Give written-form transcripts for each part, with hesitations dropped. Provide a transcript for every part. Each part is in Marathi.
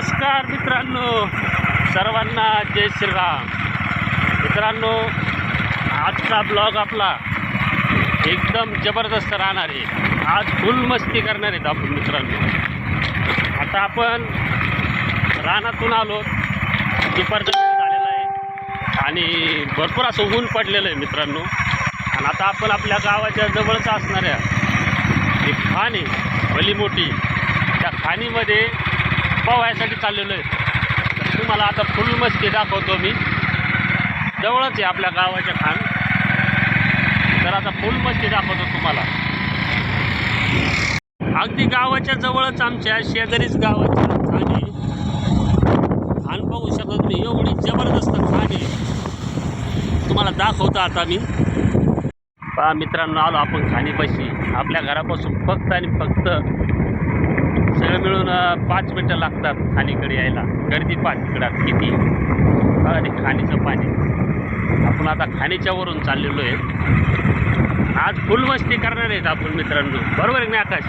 नमस्कार मित्रांनो, सर्वांना जय श्रीराम. मित्रांनो, आजचा ब्लॉग आपला एकदम जबरदस्त राहणार आहे. आज फुल मस्ती करणार आहेत आपण मित्रांनो. आता आपण रानातून आलो, दुपारचं झालेलं आहे आणि भरपूर असं ऊन पडलेलं आहे मित्रांनो. आणि आता आपण आपल्या गावाच्या जवळच असणाऱ्या एक खाण आहे भली मोठी, त्या खाणीमध्ये पोहायसाठी चाललेलो आहे. तर तुम्हाला आता फुल मस्ती दाखवतो मी. जवळच आहे आपल्या गावाच्या खाण, तर आता फुल मस्ती दाखवतो तुम्हाला. अगदी गावाच्या जवळच आमच्या शेजारीच गावाच्या खाणी खाण बघू शकत नाही, एवढी जबरदस्त खाण आहे. तुम्हाला दाखवतो आता मी. पहा मित्रांनो, आलो आपण खाणीपाशी. आपल्या घरापासून फक्त आणि फक्त सगळं मिळून 5 मिनटं लागतात खाणीकडे यायला. गर्दी पहा तिकडं किती. बघा ते खाणीचं पाणी. आपण आता खाणीच्या वरून चाललेलो आहे. आज फुल मस्ती करणार आहेत आपण मित्रांनो, बरोबर आहे ना आकाश?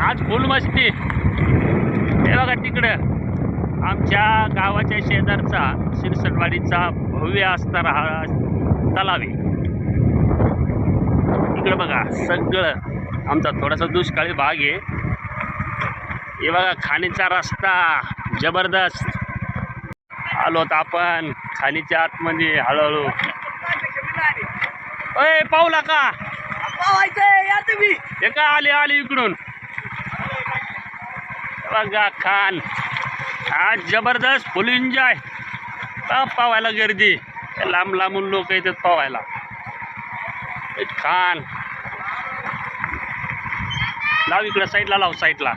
आज फुल मस्ती. हे बघा तिकडं आमच्या गावाच्या शेजारचा शिरसटवाडीचा भव्य असणारा हा तलाव आहे. इकडं बघा सगळं आमचा थोडासा दुष्काळी भाग आहे. हे बघा खाणीचा रस्ता जबरदस्त. आलो तर आपण खाणीच्या आतमध्ये हळूहळू. अय पावला का या तुम्ही? हे का आले इकडून. बघा खान आज जबरदस्त फुल एन्जॉय. पावायला गर्दी, लांब लांबून लोक येतात पावायला. खान लाव इकडं साईडला, लाव साईडला.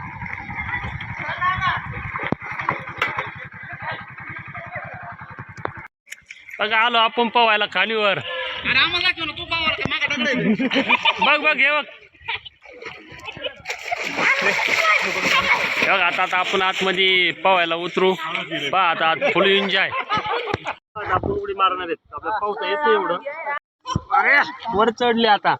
बघा आलो आपण पोहायला खाणीवर. बघ बघ हे बघ. बघ आता आपण आतमध्ये पोहायला उतरू. पहा आता फुल एन्जॉय. आपण उडी मारणार आहेत. आपल्याला पावता येते एवढं. अरे वर चढले आता.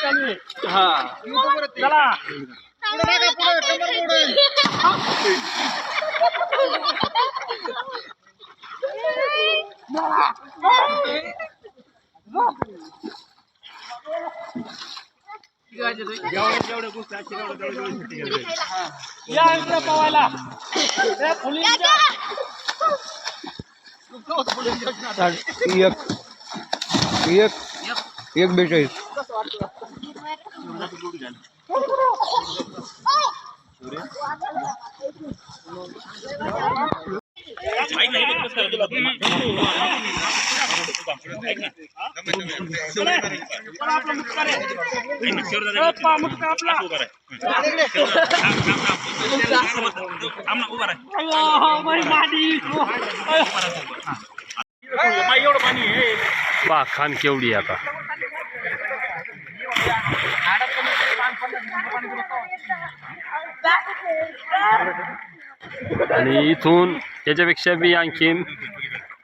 चालू आहे. हा चला. या इकडे पवायला. एक 42. बा खान केवढी आता. आणि इथून याच्यापेक्षा बी आणखीन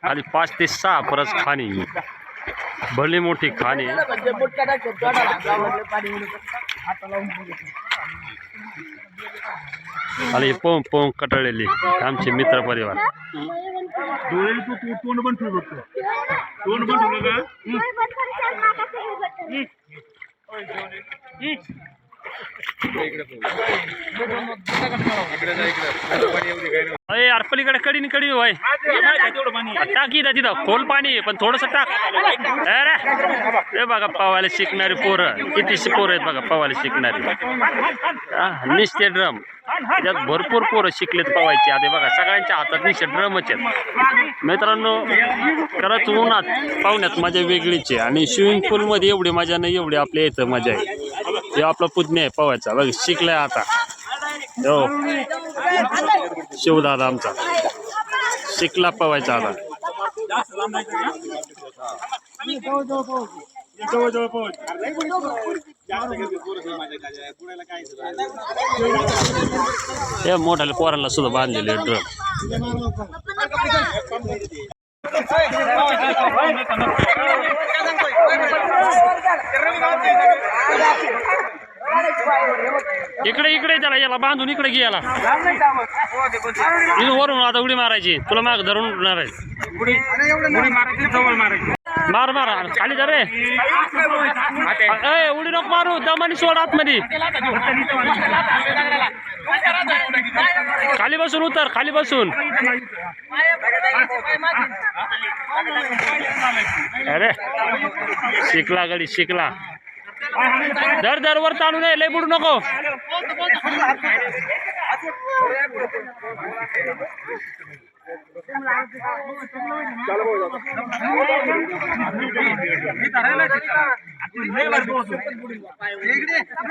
आणि 5 ते 6 परत खाणी. भली मोठी खाणी. आणि पोंग पोंग कटाळलेली आमचे मित्र परिवार. तोंड पण ठेवू बघतो. तोंड पण ठेवलं का? अरे यार पलीकडे कडी कडी होय. टाकी ना तिथं खोल पाणी आहे, पण थोडस टाक. अरे बघा पवायला शिकणारी पोरं कितीशी पोरं आहेत बघा पवायला शिकणारी. निश्चित ड्रम त्याच्यात भरपूर पोरं शिकलेत पवायचे. आता बघा सगळ्यांच्या हातात निश्चित ड्रमच आहेत मित्रांनो. खरंच उन्हात पाहुण्यात मजा वेगळीच आहे. आणि स्विमिंग पूलमध्ये एवढी मजा नाही, एवढी आपल्या इथं मजा आहे. हे आपला पुतण्या आहे पवायचा बघ, शिकलाय आता. हो शिवदादा आमचा शिकला पवायचा आता. हे मोठ्या पोरांना सुद्धा बांधलेले ड्रम. इकडे इकडे त्याला याला बांधून इकडे घे याला इथून वरून आता उडी मारायची तुला माग धरून उडणार आहे मार मार खाली धर रे उडी नको मारू दमानी सोड आतमध्ये खाली बसून उतर खाली बसून अरे शिकला गडी शिकला धर धर वर ताणू नये लय बुडू नको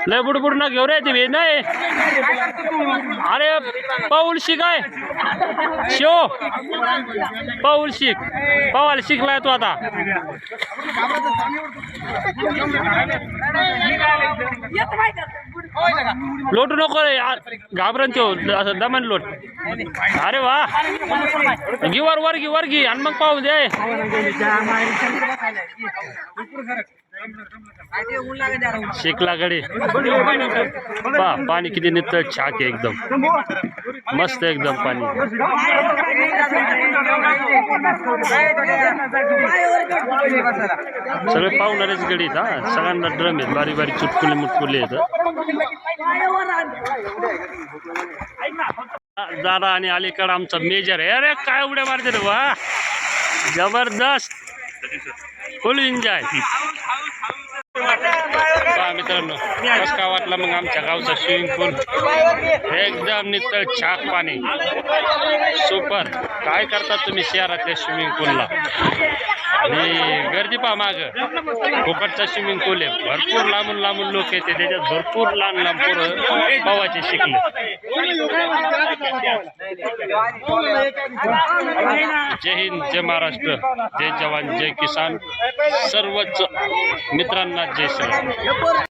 लय बुडबुड ना घेऊ रे तुम्ही नाही अरे पाऊल शिकाय शो पाऊल शिक पावाल शिकलाय तू आता लोटू नको रे घाबरन तो असं दमन लोट अरे वा घे वर घे आणि मग पाहू दे शिकला गडी पा पाणी किती नितळ छाक आहे एकदम मस्त एकदम पाणी सगळे पाहुणारेच गडीत हा सगळ्यांना ड्रम आहेत बारीक बारीक चुटकुले मुटकुले आहेत दादा आणि अलीकडे आमचा मेजर आहे अरे काय उड्या मारते रे वा जबरदस्त फुल एन्जॉय मित्रांनो कस का वाटला मग आमच्या गावचा स्विमिंग पूल एकदम नितळ छाक पाणी सुपर काय करतात तुम्ही शहरातल्या स्विमिंग पूलला आणि गर्दी पहा माग फुकटचा स्विमिंग पूल आहे भरपूर लांबून लांबून लोक येते त्याच्यात भरपूर लहान लहान पोरं पोहायचे शिकले जय हिंद जय महाराष्ट्र जय जवान जय किसान सर्वच मित्रांना जय श्रीराम